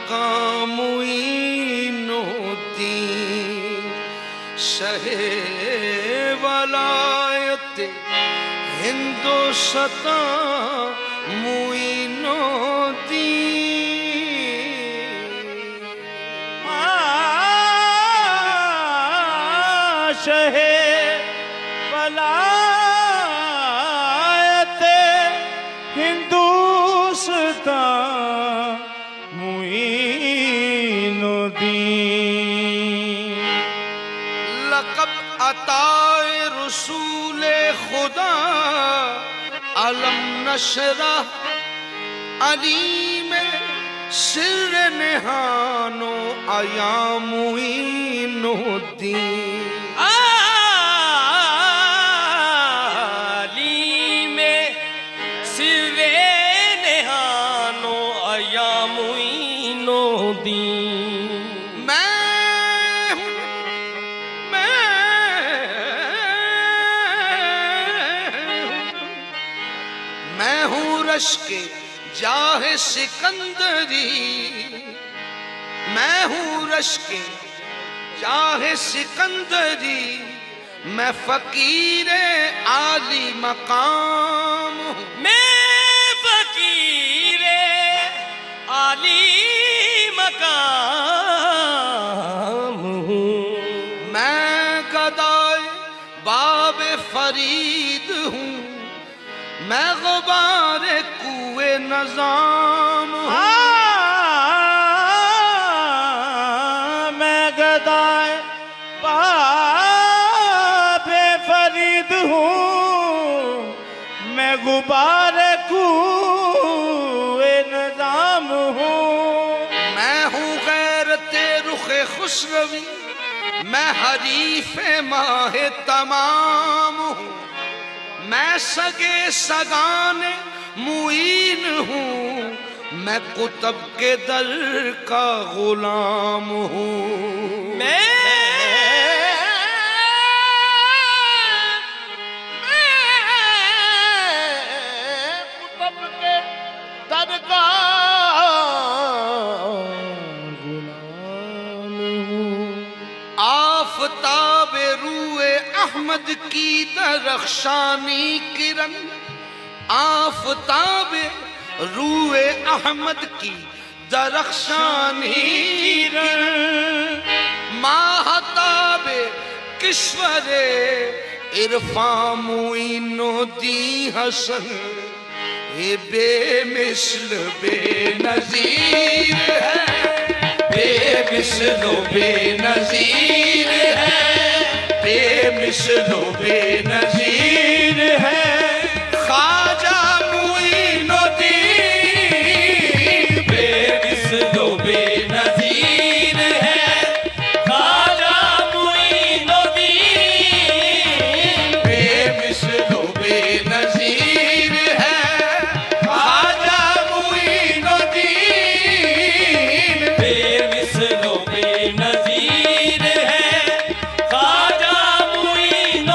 मकाम मुईनुद्दीन शहे वलायत हिंदुस्तां मुईनुद्दीन शहे वलायत हिंदुस्तां मुईनुद्दीन लक़ब अताए रसूले खुदा अलम नशरा अली में सिर निहानो आया मुईनुद्दीन अली में सिर निहानो आया मुईनुद्दीन मैं हूँ रश के जाहे सिकंदरी, मैं हूँ रश के जाहे सिकंदरी, मैं फकीर आली मकाम हूँ, मैं फकीर आली मकाम हूँ, मैं गदाए बाब फरीद हूँ, मैं गुबार कुए नज़ाम हूँ, मैं गदाए बाब फरीद हूँ, मैं गुबार कुए नज़ाम हूँ, मैं हूँ गैरते रुखे खुसरवी, मैं हरीफे माहे तमाम हूँ, मैं सगे सगाने मुईन हूँ, मैं कुतब के दर का गुलाम हूँ, मैं कुतब के दर का गुलाम हूँ, आफताब रूए अहमद की दरख्शानी किरण, आफताब रूए अहमद की दरख्शानी किरण, माहताब किश्वरे इरफा मुईनुद्दीन हसन, ये बेमिसल बेनज़ीर है, बेमिसल बेनज़ीर है, बेमिसल बेनज़ीर है, ख्वाजा मुईनुद्दीन बेमिसल बेनज़ीर है, ख्वाजा मुईनुद्दीन बेमिसल बेनज़ीर है, ख्वाजा मुईनुद्दीन बेमिसल बेनज़ीर है, ख्वाजा मुईनुद्दीन,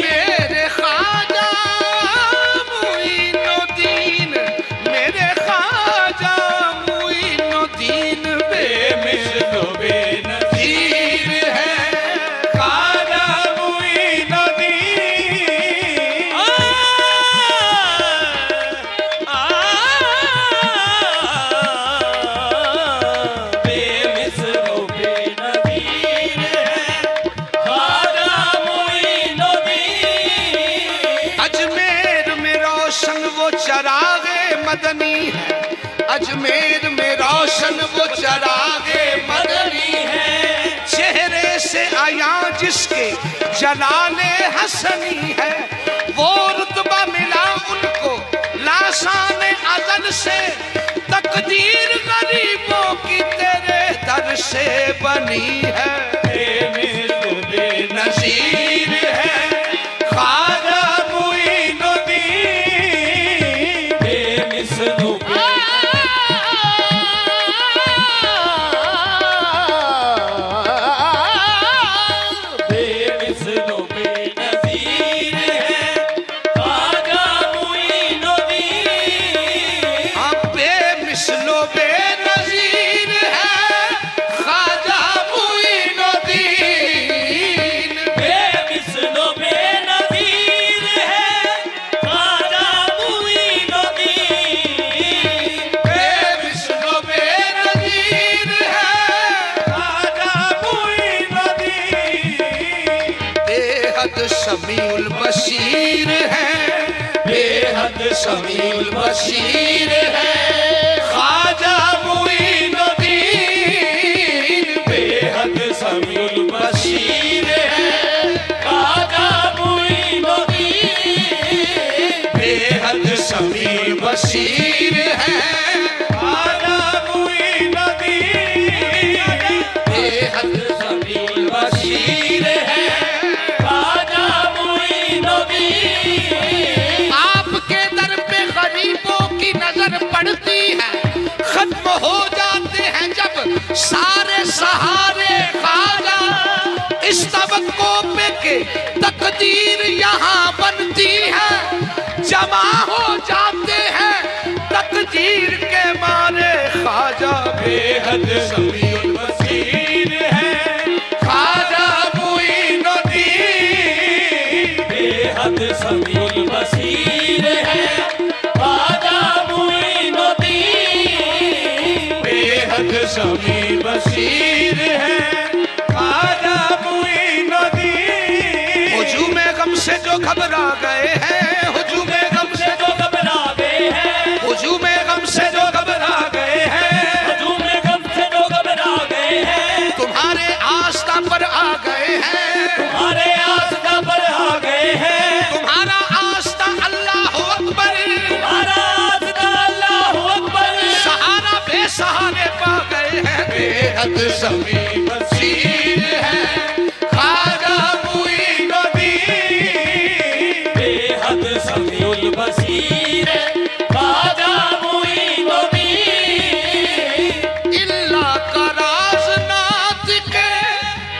मेरे ख्वाजा मुईनुद्दीन, मेरे ख्वाजा मुईनुद्दीन बेमिसल बेनज़ीर है, ख्वाजा मुईनुद्दीन, बेमिसल बेनज़ीर है, ख्वाजा मुईनुद्दीन, अजमेर में रोशन वो चरागे मदनी है, अजमेर में रोशन वो चरागे मदनी है, चेहरे से आया जिसके जलाले हसनी है, वो रुतबा मिला उनको लासाने अज़ल से, तकदीर गरीबों की तेरे दर से बनी है, बेमिसल बेनज़ीर है, ख्वाजा मुईनुद्दीन बेमिसल बेमिसल बेनज़ीर है, ख्वाजा मुईनुद्दीन, बेमिसलो बे बशीर है। ख्वाजा मुईनुद्दीन बेहद समीउल बशीर है। ख्वाजा मुईनुद्दीन बेहद समीउल बशीर है। ख्वाजा मुईनुद्दीन बेहद समीउल बशीर है। ख्वाजा मुईनुद्दीन आपके दर पे गरीबों की नजर पड़ती है, खत्म हो जाते हैं जब सारे सहारे ख्वाजा। इस तबक्को पे के तकदीर यहाँ बनती है, जमा हो जाते हैं तकदीर के मारे ख्वाजा। बेहद समीउल बशीर है। ख्वाजा मुईनुद्दीन बेहद समीउल बशीर है। ख्वाजा मुईनुद्दीन बेहद समीउल बशीर है। ख्वाजा मुईनुद्दीन हुजूम गम से जो घबरा गए हैं, हुजूम गम से जो घबरा गए हैं, हुजूम गम से जो घबरा गए हैं, हजूम गम से जो घबरा गए हैं, तुम्हारे आस्था पर आ गए हैं। तुम्हारे आस्था पर आ गए हैं। तुम्हारा आस्था अल्लाह अकबर, तुम्हारा आस्था अल्लाह अकबर। सहारा बेसहारे पा गए हैं। बेहद समीउल बशीर है। ख्वाजा मुईनुद्दीन बेहद समीउल बशीर है। ख्वाजा मुईनुद्दीन इल्ला का राज नात के,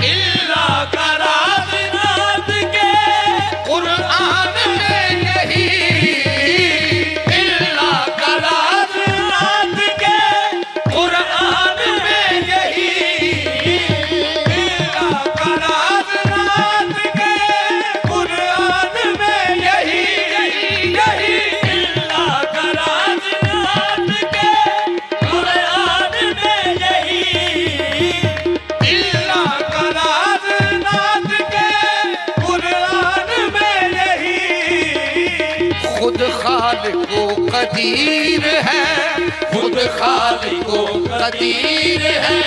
इल्ला का राज नात के कुरान में यही इल्ला का राज नात के कुरान में यही इल्ला का राज नात के कुरान में यही यही इल्ला का राज नात के कुरान में यही इल्ला का राज नात के कुरान में यही खुद खालिको कदीर है, खुद खालिको कदीर है।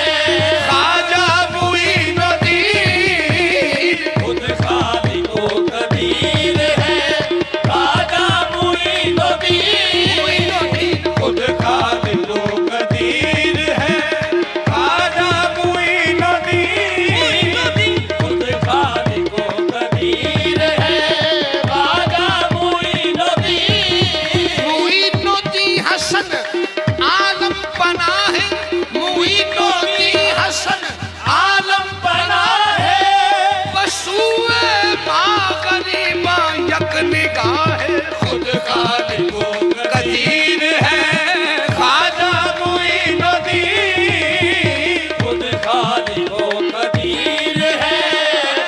ख्वाजा मुईनुद्दीन खुद खालिको कदीर है। ख्वाजा मुईनुद्दीन खुद खालिको कदीर है। ख्वाजा मुईनुद्दीन खुद खालिको कदीर है। ख्वाजा मुईनुद्दीन मुईनुद्दीन हसन आलम पना है। मुईनुद्दीन हसन आलम बना है। बसूए माँ गरीबा यक निगाह खुद खालिको कदीर है। ख्वाजा मुईनुद्दीन खुद खालिको कदीर है।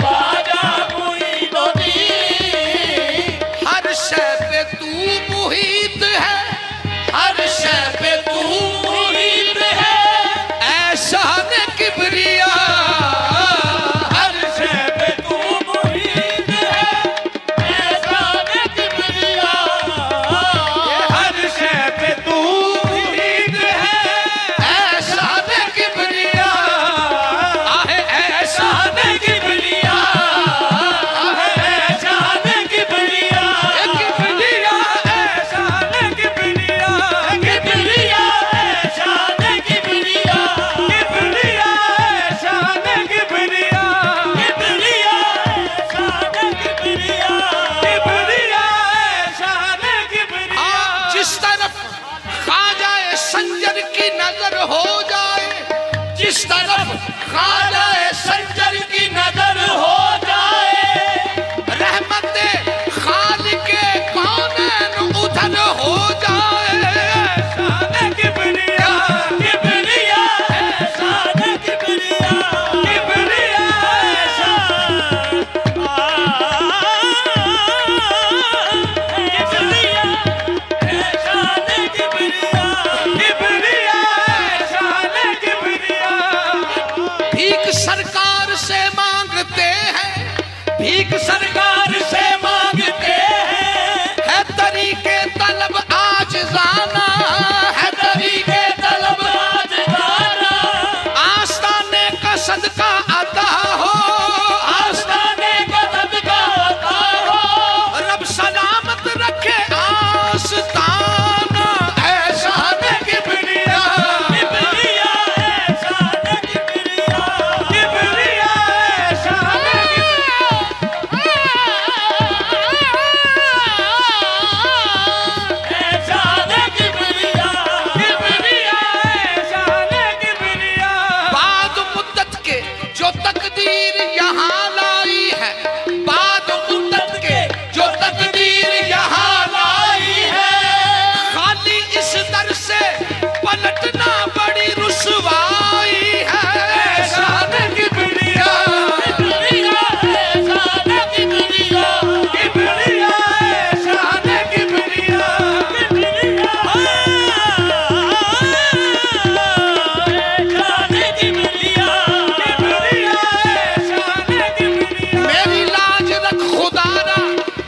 ख्वाजा मुईनुद्दीन हर शय पे तू मुहीत है, हर शय पे तू मुहीत है। ऐसा ने किबरिया। हर शय पे तू मुहीत है। ऐसा ने किबरिया। हर शय पे तू मुहीत है। ऐसा ने किबरिया। आहे ऐसा ने किबरिया। ऐसा ने किबरिया। किबरिया। ऐसा ने किबरिया। किबरिया ऐसा ने किबरिया। किबरिया ऐसा ने किबरिया। किबरिया ऐसा ने किबरिया। किबरिया ऐसा ने किबरिया। जिस तरफ ख्वाजा संजर की नजर हो जाए, जिस तरफ ख्वाजा संजर की नजर हो जाए, रहमत खालिके कौनैन उधर हो जाए। ऐसा ने किबरिया। किबरिया ऐसा ने किबरिया। किबरिया ऐसा। किबरिया ऐसा ने किबरिया। किबरिया ऐसा ने किबरिया। भीख नबी के तलब आज गाना, आस्ताने का सदका अता हो, आस्ताने का सदका अता हो, रब सलामत रखे आस्ताना ऐसा ने किबरिया, किबरिया ऐसा न किबरिया, किबरिया ऐसा न ऐसा न किबरिया, किबरिया ऐसा न किबरिया। बाद मुद्दत के जो तकदीर यहाँ लाई है, बाद मुद्दत के जो तकदीर यहाँ लाई है, खाली इस दर से पलटना बड़ी रुसवाई है ऐसा ने किबरिया, किबरिया ऐसा न किबरिया, किबरिया ऐसा न किबरिया, किबरिया ऐसा न किबरिया, किबरिया ऐसा न किबरिया। मेरी लाज रख खुदारा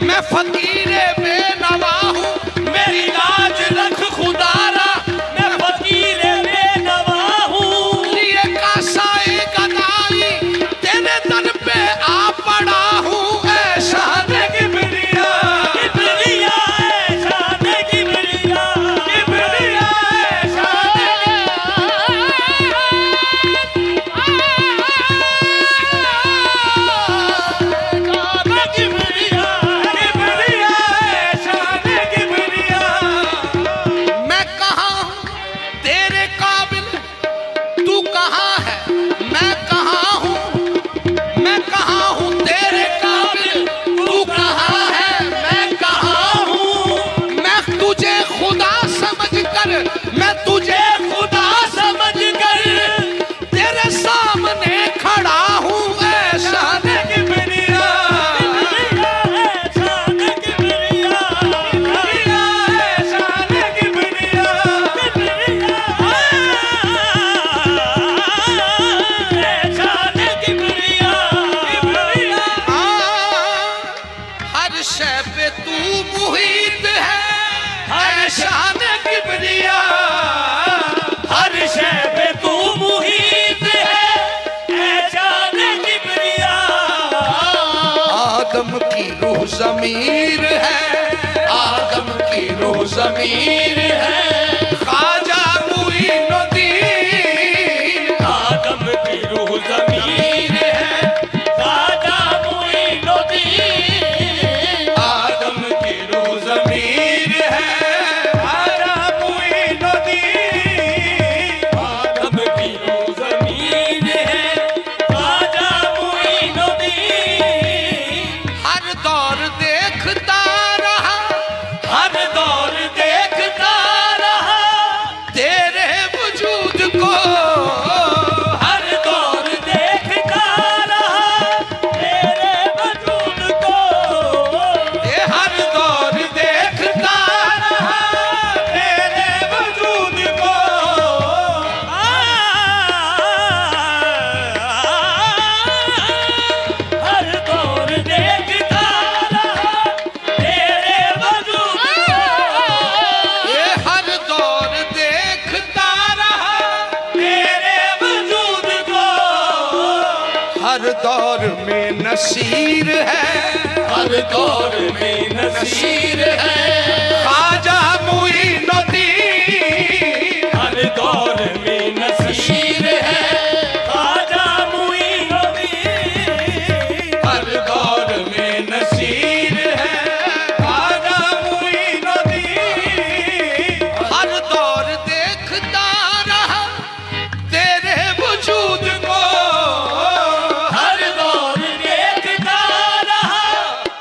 मैं फकीरे बेनवा हूँ, मेरी लाज रख खुदारा, मैं फकीर बेनवा हूँ। लिए कासाए गदाई तेरे दर पे आ पड़ा हूँ ऐसा ने किबरिया, किबरिया ऐसा न किबरिया, किबरिया ऐसा न किबरिया, किबरिया ऐसा न किबरिया। मैं कहाँ हूँ तेरे काबिल, तू कहाँ है मैं कहाँ हूँ, मैं कहाँ हूँ तेरे काबिल, तू कहाँ है मैं कहाँ हूँ, मैं तुझे खुदा समझ कर, मैं तुझे खुदा समझ कर तेरे सामने खड़ा हूँ ऐसा ने किबरिया, ऐसा न किबरिया, किबरिया ऐसा न किबरिया, किबरिया ऐसा न किबरिया, किबरिया हर शय पे तू मुहीत है ऐसा ने किबरिया, हर शय पे तू मुहीत है ऐसा न किबरिया। आदम की रूह ज़मीर है, आदम की रूह ज़मीर है, ख्वाजा मुईनुद्दीन, आदम की रूह ज़मीर है, ख्वाजा मुईनुद्दीन, आदम की रूह ज़मीर है, ख्वाजा मुईनुद्दीन, आदम की रूह ज़मीर है, ख्वाजा मुईनुद्दीन। हर दौर देखता रहा, हर दौर देखता रहा तेरे वजूद को, हर दौर देखता रहा तेरे वजूद को, ये हर दौर देखता रहा तेरे वजूद को। हर दौर देखता रहा तेरे वजूद को, ये हर दौर देखता रहा, तेरे वजूद को। हर दौर में नसीर है, हर दौर में नसीर है, ख्वाजा मुईनुद्दीन, हर दौर में नसीर है, ख्वाजा मुईनुद्दीन, हर दौर में नसीर है, ख्वाजा मुईनुद्दीन, हर दौर देखता रहा तेरे वजूद को, हर दौर देखता रहा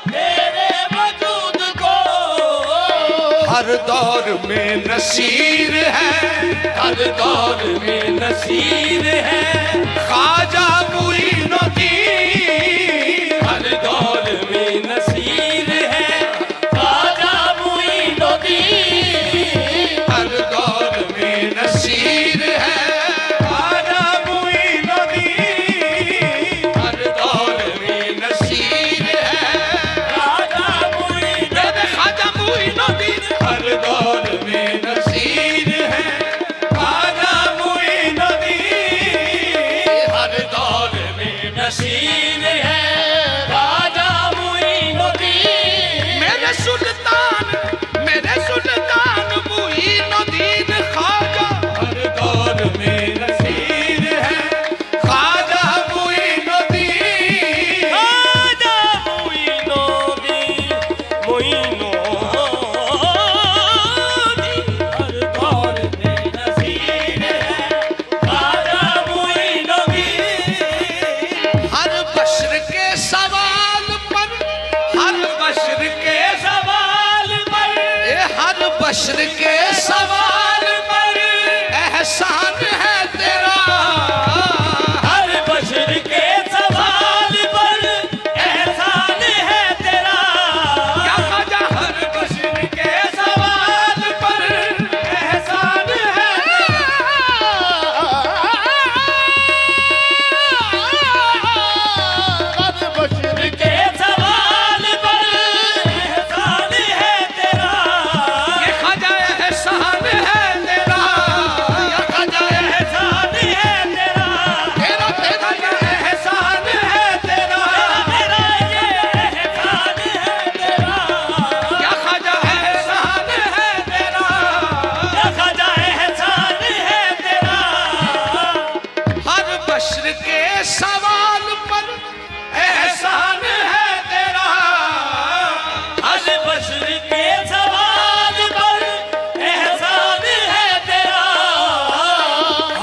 तेरे वजूद को। हर दौर में नसीर है, हर दौर में नसीर है, ख्वाजा मुईनुद्दीन, हर दौर में नसीर है, ख्वाजा मुईनुद्दीन, हर दौर में नसीर है, ख्वाजा मुईनुद्दीन, हर दौर में नसीर है, ख्वाजा मुईनुद्दीन, ख्वाजा मुईनुद्दीन, हर दौर में नसीर है,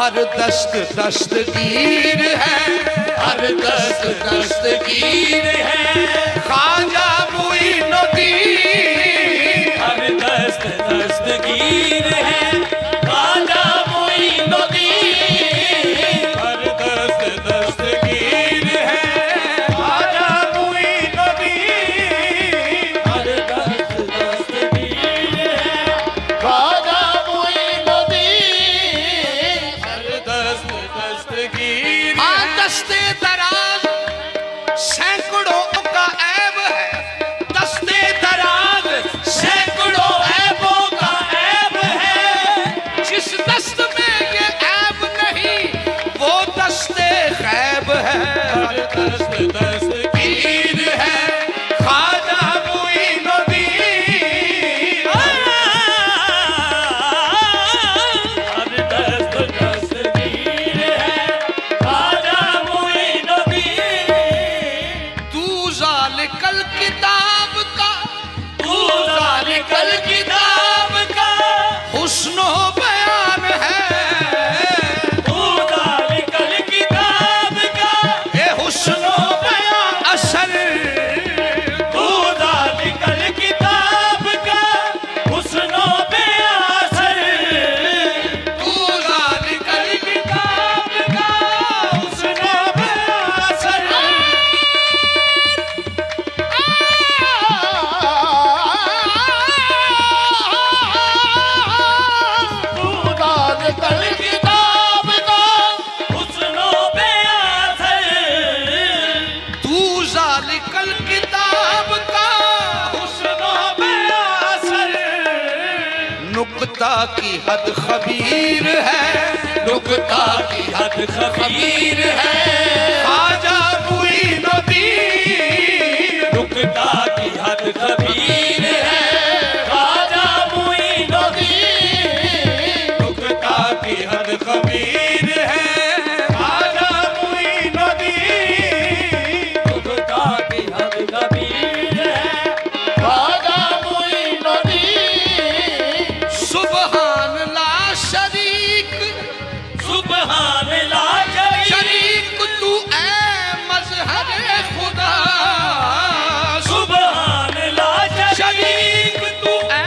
हर दस्त दस्तगीर है, हर दस्त दस्तगीर है ख्वाजा मुईनुद्दीन, हर दस्त दस्तगीर है ख्वाजा मुईनुद्दीन, हर दस्त दस्तगीर है ख्वाजा मुईनुद्दीन, हर दस्त दस्तगीर है ख्वाजा मुईनुद्दीन, हर दस्त दस्तगीर है। दस्ते दराज सैकड़ों का ऐब है, दस्ते दराज सैकड़ों ऐबों का ऐब है, जिस दस्त में ये ऐब नहीं वो दस्ते गैब है। हर दस्त दस्तगीर है ख्वाजा मुईनुद्दीन, हर दस्त दस्तगीर है ख्वाजा मुईनुद्दीन। तू ज़ालिकल किताब का, तू ज़ालिकल किताब का हुस्नो बयान है, तू ज़ालिकल किताब का ये हुस्नो बयान असर, तू ज़ालिकल किताब का हुस्नो बेअसर, तू ज़ालिकल किताब का हुस्नो बेअसर। तू ज़ालिकल किताब का हुस्नो बेअसर, तू ज़ालिकल किताब का हुस्नो बेअसर। नुक्ता की हद खबीर है, नुक्ता की हद खबीर है ख्वाजा मुईनुद्दीन, नुक्ता की हद खबीर है ख्वाजा मुईनुद्दीन, नुक्ता की हद खबीर है ख्वाजा मुईनुद्दीन, नुक्ता की हद खबीर है ख्वाजा मुईनुद्दीन। सुबहान ला शरीक, सुबहान अल्लाह शरीक तू ऐ मज़हर खुदा, सुबहान अल्लाह शरीक तू ऐ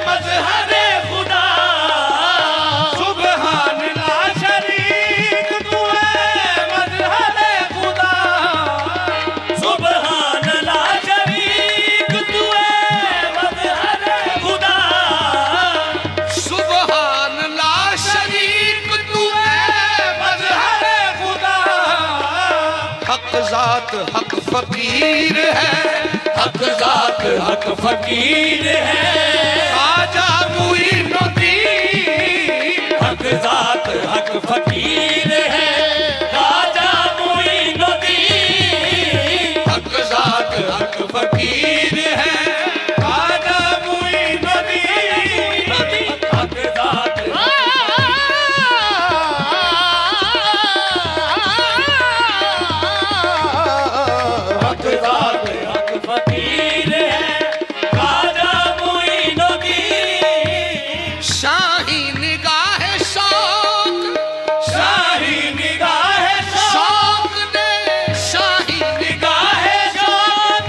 मज़हर खुदा, सुबहान अल्लाह शरीक तू ऐ मज़हर खुदा, सुबहान अल्लाह शरीक तू ऐ मज़हर खुदा, सुबहान ला शरीक तू ऐ मज़हर खुदा। हक ज़ात हक फकीर है, हक ज़ात हक फकीर है ख्वाजा मुईनुद्दीन, हक ज़ात हक फकीर है ख्वाजा मुईनुद्दीन, हक ज़ात हक फकीर है ख्वाजा मुईनुद्दीन, हक ज़ात हक ज़ात हक फकीर है ख्वाजा मुईनुद्दीन। शाही निगाह शौक, शाही निगाह शौक शौक ने शाही निगाह शौक,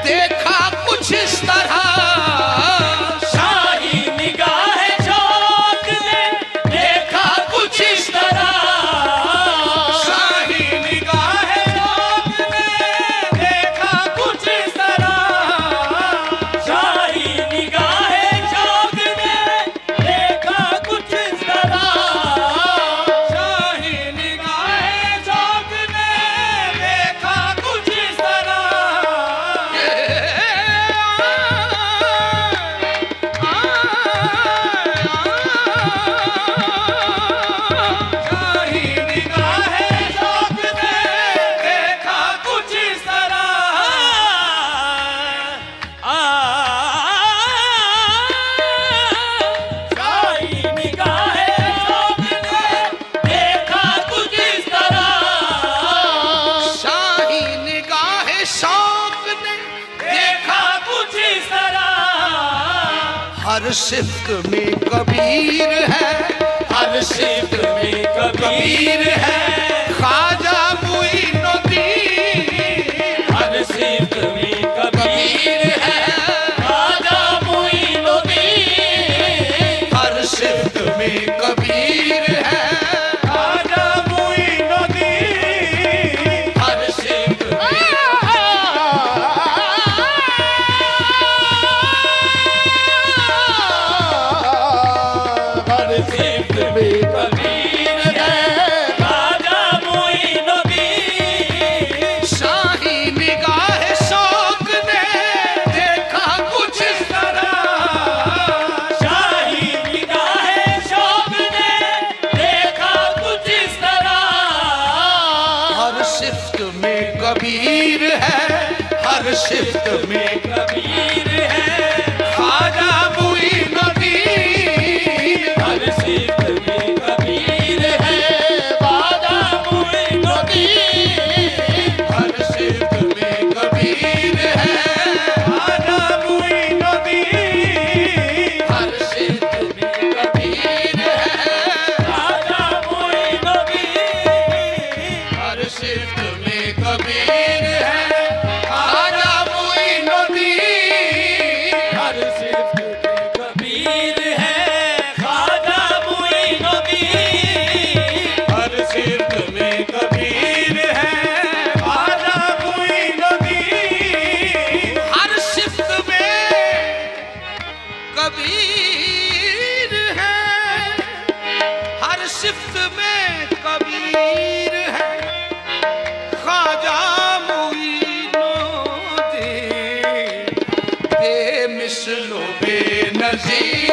देखा कुछ इस तरह, शाही निगाह शौक ने देखा कुछ इस तरह, शाही निगाह शौक ने देखा कुछ इस तरह, शाही निगाह शौक ने देखा कुछ इस तरह, शाही निगाह शौक ने देखा कुछ इस तरह। शाही निगाह शौक ने देखा कुछ इस तरह। शाही निगाह शौक ने देखा कुछ इस तरह। शाही निगाह शौक ने देखा कुछ इस तरह। हर सिफ्त में कबीर है, हर सिफ्त में में कबीर है, ख्वाजा मोइनुद्दीन हर सिफ्त में हर सिफ्त में कबीर है, ख्वाजा मोइनुद्दीन। शाही निगाह शौक ने देखा कुछ इस तरह, शाही निगाह शौक ने देखा कुछ इस तरह। हर सिफ्त में कबीर है, हर सिफ्त में कबीर है, ख्वाजा मोइनुद्दीन, हर सिफ्त में कबीर है, ख्वाजा मोइनुद्दीन। हर सिफ्त में कबीर है, ख्वाजा मोइनुद्दीन, हर सिफ्त में कबीर है, ख्वाजा मोइनुद्दीन। हर सिफ्त में कबीर है, ख्वाजा मोइनुद्दीन। हर सिफ्त में कबीर है, ख्वाजा मोइनुद्दीन। हर सिफ्त में कबीर है, ख्वाजा मोइनुद्दीन। हर सिफ्त में कबीर है, हर सिफ्त में कबीर है, ख्वाजा मोइनुद्दीन। बेमिसलो बेनज़ीर